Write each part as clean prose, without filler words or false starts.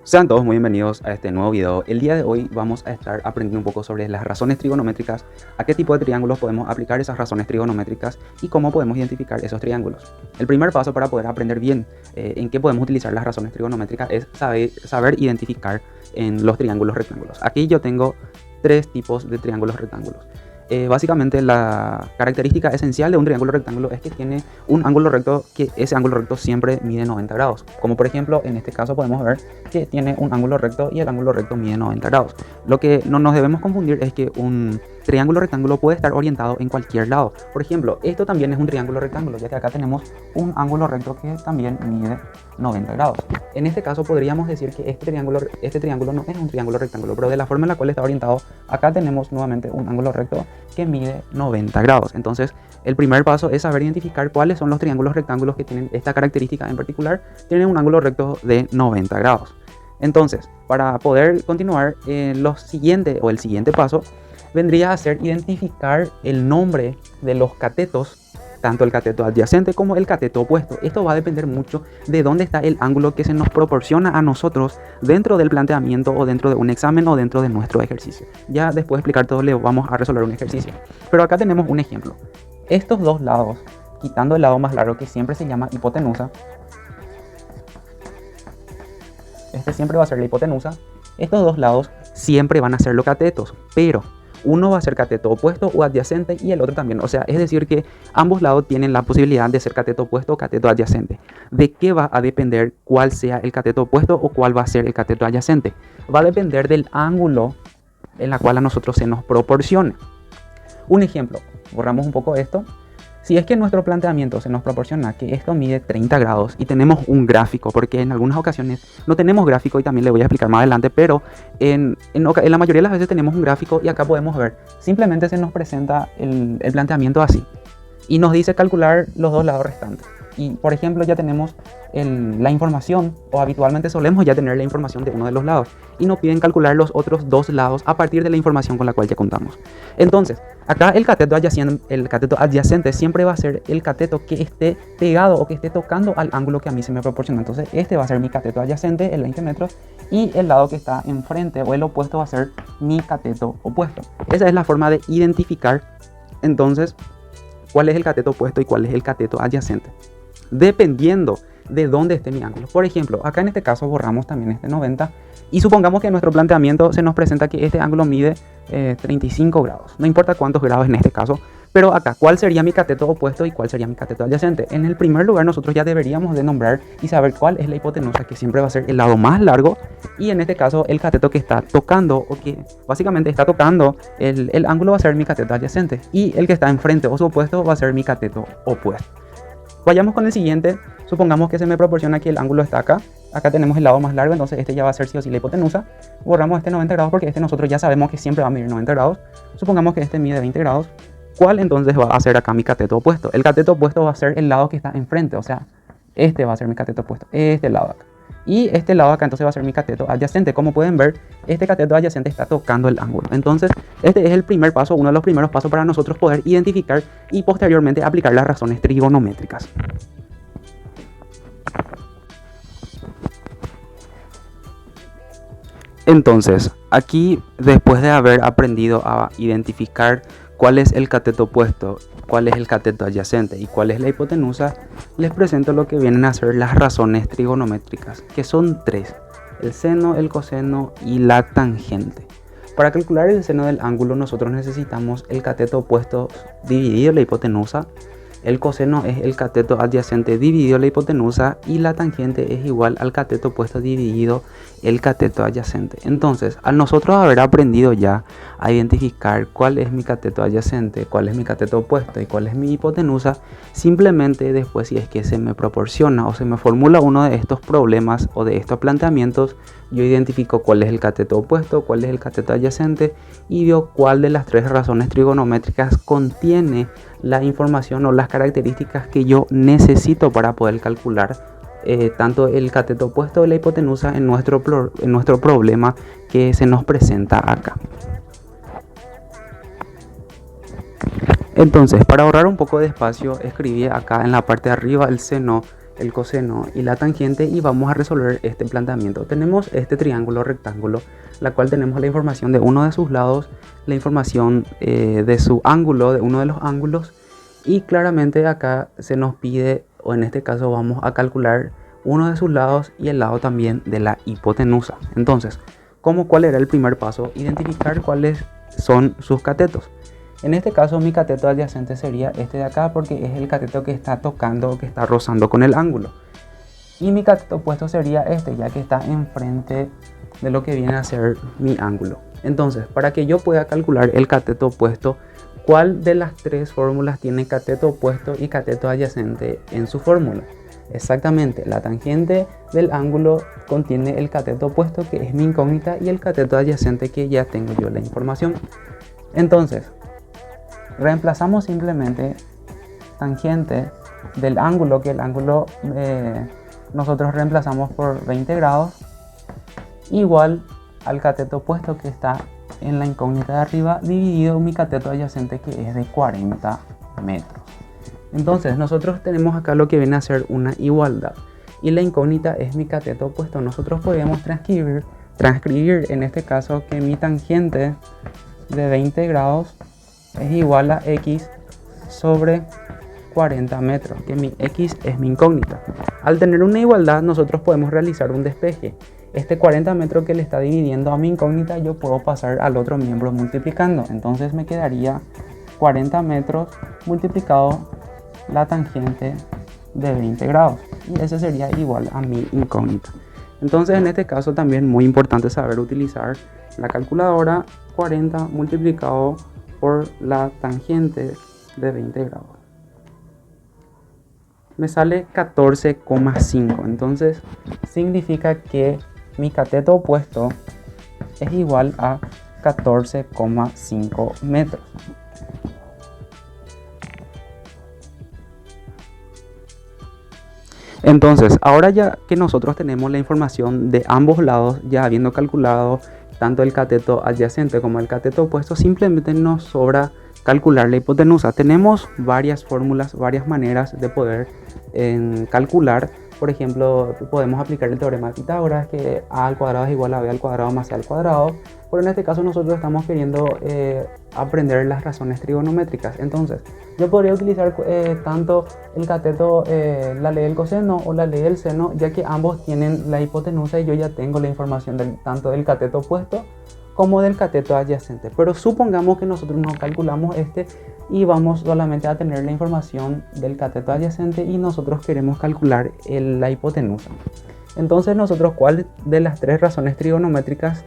Sean todos muy bienvenidos a este nuevo video. El día de hoy vamos a estar aprendiendo un poco sobre las razones trigonométricas, a qué tipo de triángulos podemos aplicar esas razones trigonométricas y cómo podemos identificar esos triángulos. El primer paso para poder aprender bien en qué podemos utilizar las razones trigonométricas es saber identificar en los triángulos rectángulos. Aquí yo tengo tres tipos de triángulos rectángulos. Básicamente la característica esencial de un triángulo rectángulo es que tiene un ángulo recto, que ese ángulo recto siempre mide 90 grados. Como por ejemplo en este caso podemos ver que tiene un ángulo recto y el ángulo recto mide 90 grados. Lo que no nos debemos confundir es que un triángulo rectángulo puede estar orientado en cualquier lado. Por ejemplo, esto también es un triángulo rectángulo, ya que acá tenemos un ángulo recto que también mide 90 grados. En este caso podríamos decir que este triángulo no es un triángulo rectángulo, pero de la forma en la cual está orientado, acá tenemos nuevamente un ángulo recto que mide 90 grados. Entonces, el primer paso es saber identificar cuáles son los triángulos rectángulos que tienen esta característica en particular, tienen un ángulo recto de 90 grados. Entonces, para poder continuar, el siguiente paso vendría a ser identificar el nombre de los catetos, tanto el cateto adyacente como el cateto opuesto. Esto va a depender mucho de dónde está el ángulo que se nos proporciona a nosotros dentro del planteamiento o dentro de un examen o dentro de nuestro ejercicio. Ya después de explicar todo, le vamos a resolver un ejercicio. Pero acá tenemos un ejemplo. Estos dos lados, quitando el lado más largo que siempre se llama hipotenusa, este siempre va a ser la hipotenusa, estos dos lados siempre van a ser los catetos, pero uno va a ser cateto opuesto o adyacente y el otro también. O sea, es decir que ambos lados tienen la posibilidad de ser cateto opuesto o cateto adyacente. ¿De qué va a depender cuál sea el cateto opuesto o cuál va a ser el cateto adyacente? Va a depender del ángulo en la cual a nosotros se nos proporcione. Un ejemplo, borramos un poco esto. Si es que en nuestro planteamiento se nos proporciona que esto mide 30 grados y tenemos un gráfico, porque en algunas ocasiones no tenemos gráfico y también le voy a explicar más adelante, pero en la mayoría de las veces tenemos un gráfico y acá podemos ver, simplemente se nos presenta el planteamiento así y nos dice calcular los dos lados restantes. Y por ejemplo ya tenemos la información, o habitualmente solemos ya tener la información de uno de los lados y nos piden calcular los otros dos lados a partir de la información con la cual ya contamos. Entonces acá el cateto adyacente siempre va a ser el cateto que esté pegado o que esté tocando al ángulo que a mí se me proporciona. Entonces este va a ser mi cateto adyacente, el 20 metros, y el lado que está enfrente o el opuesto va a ser mi cateto opuesto. Esa es la forma de identificar entonces cuál es el cateto opuesto y cuál es el cateto adyacente, dependiendo de dónde esté mi ángulo. Por ejemplo, acá en este caso borramos también este 90 y supongamos que en nuestro planteamiento se nos presenta que este ángulo mide 35 grados. No importa cuántos grados en este caso, pero acá, ¿cuál sería mi cateto opuesto y cuál sería mi cateto adyacente? En el primer lugar, nosotros ya deberíamos de nombrar y saber cuál es la hipotenusa, que siempre va a ser el lado más largo, y en este caso el cateto que está tocando, o que básicamente está tocando el ángulo, va a ser mi cateto adyacente, y el que está enfrente o su opuesto va a ser mi cateto opuesto. Vayamos con el siguiente. Supongamos que se me proporciona que el ángulo está acá. Acá tenemos el lado más largo, entonces este ya va a ser sí o sí la hipotenusa. Borramos este 90 grados porque este nosotros ya sabemos que siempre va a medir 90 grados. Supongamos que este mide 20 grados. ¿Cuál entonces va a ser acá mi cateto opuesto? El cateto opuesto va a ser el lado que está enfrente, o sea, este va a ser mi cateto opuesto, este lado acá. Y este lado acá entonces va a ser mi cateto adyacente. Como pueden ver, este cateto adyacente está tocando el ángulo. Entonces, este es el primer paso, uno de los primeros pasos para nosotros poder identificar y posteriormente aplicar las razones trigonométricas. Entonces, aquí, después de haber aprendido a identificar cuál es el cateto opuesto, cuál es el cateto adyacente y cuál es la hipotenusa, les presento lo que vienen a ser las razones trigonométricas, que son tres: el seno, el coseno y la tangente. Para calcular el seno del ángulo nosotros necesitamos el cateto opuesto dividido la hipotenusa, el coseno es el cateto adyacente dividido la hipotenusa y la tangente es igual al cateto opuesto dividido el cateto adyacente. Entonces, al nosotros haber aprendido ya a identificar cuál es mi cateto adyacente, cuál es mi cateto opuesto y cuál es mi hipotenusa, simplemente después, si es que se me proporciona o se me formula uno de estos problemas o de estos planteamientos, yo identifico cuál es el cateto opuesto, cuál es el cateto adyacente y veo cuál de las tres razones trigonométricas contiene la información o las características que yo necesito para poder calcular tanto el cateto opuesto de la hipotenusa en nuestro problema que se nos presenta acá. Entonces, para ahorrar un poco de espacio, escribí acá en la parte de arriba el seno el coseno y la tangente y vamos a resolver este planteamiento. Tenemos este triángulo rectángulo, la cual tenemos la información de uno de sus lados, la información de su ángulo, de uno de los ángulos, y claramente acá se nos pide, o en este caso vamos a calcular uno de sus lados y el lado también de la hipotenusa. Entonces, ¿cuál era el primer paso? Identificar cuáles son sus catetos. En este caso mi cateto adyacente sería este de acá porque es el cateto que está tocando o que está rozando con el ángulo. Y mi cateto opuesto sería este, ya que está enfrente de lo que viene a ser mi ángulo. Entonces, para que yo pueda calcular el cateto opuesto, ¿cuál de las tres fórmulas tiene cateto opuesto y cateto adyacente en su fórmula? Exactamente, la tangente del ángulo contiene el cateto opuesto, que es mi incógnita, y el cateto adyacente, que ya tengo yo la información. Entonces, reemplazamos simplemente tangente del ángulo, que el ángulo nosotros reemplazamos por 20 grados, igual al cateto opuesto que está en la incógnita de arriba, dividido mi cateto adyacente, que es de 40 metros. Entonces nosotros tenemos acá lo que viene a ser una igualdad y la incógnita es mi cateto opuesto. Nosotros podemos transcribir en este caso que mi tangente de 20 grados es igual a x sobre 40 metros, que mi x es mi incógnita. Al tener una igualdad nosotros podemos realizar un despeje. Este 40 metros que le está dividiendo a mi incógnita yo puedo pasar al otro miembro multiplicando. Entonces me quedaría 40 metros multiplicado la tangente de 20 grados. Y ese sería igual a mi incógnita. Entonces en este caso también muy importante saber utilizar la calculadora. 40 multiplicado por la tangente de 20 grados. Me sale 14,5. Entonces significa que mi cateto opuesto es igual a 14,5 metros. Entonces, ahora ya que nosotros tenemos la información de ambos lados, ya habiendo calculado tanto el cateto adyacente como el cateto opuesto, simplemente nos sobra calcular la hipotenusa. Tenemos varias fórmulas, varias maneras de poder calcular. Por ejemplo, podemos aplicar el teorema de Pitágoras, que a al cuadrado es igual a b al cuadrado más c al cuadrado. Pero en este caso nosotros estamos queriendo aprender las razones trigonométricas. Entonces, yo podría utilizar tanto el cateto, la ley del coseno o la ley del seno, ya que ambos tienen la hipotenusa y yo ya tengo la información tanto del cateto opuesto como del cateto adyacente. Pero supongamos que nosotros no calculamos y vamos solamente a tener la información del cateto adyacente y nosotros queremos calcular la hipotenusa. Entonces nosotros, ¿cuál de las tres razones trigonométricas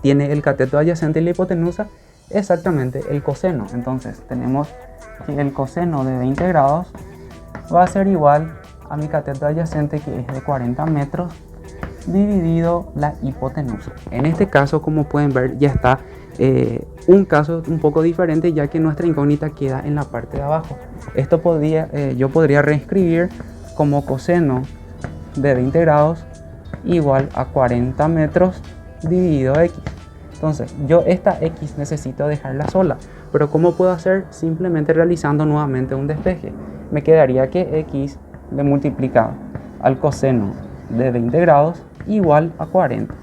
tiene el cateto adyacente y la hipotenusa? Exactamente el coseno. Entonces tenemos que el coseno de 20 grados va a ser igual a mi cateto adyacente, que es de 40 metros, dividido la hipotenusa. En este caso, como pueden ver, ya está un caso un poco diferente, ya que nuestra incógnita queda en la parte de abajo. Esto yo podría reescribir como coseno de 20 grados igual a 40 metros dividido x. Entonces yo esta x necesito dejarla sola, pero ¿cómo puedo hacer? Simplemente realizando nuevamente un despeje. Me quedaría que x le multiplica al coseno de 20 grados igual a 40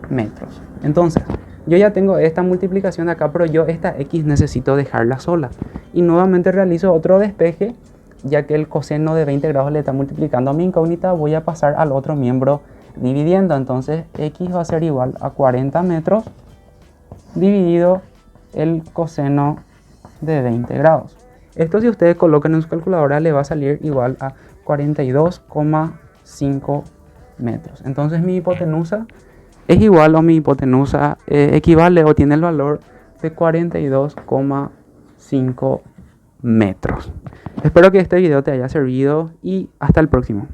metros. Entonces yo ya tengo esta multiplicación de acá, pero yo esta x necesito dejarla sola y nuevamente realizo otro despeje. Ya que el coseno de 20 grados le está multiplicando a mi incógnita, voy a pasar al otro miembro dividiendo. Entonces x va a ser igual a 40 metros dividido el coseno de 20 grados. Esto, si ustedes colocan en su calculadora, le va a salir igual a 42,5 metros. Entonces mi hipotenusa es igual, o mi hipotenusa equivale o tiene el valor de 42,5 metros. Espero que este video te haya servido y hasta el próximo.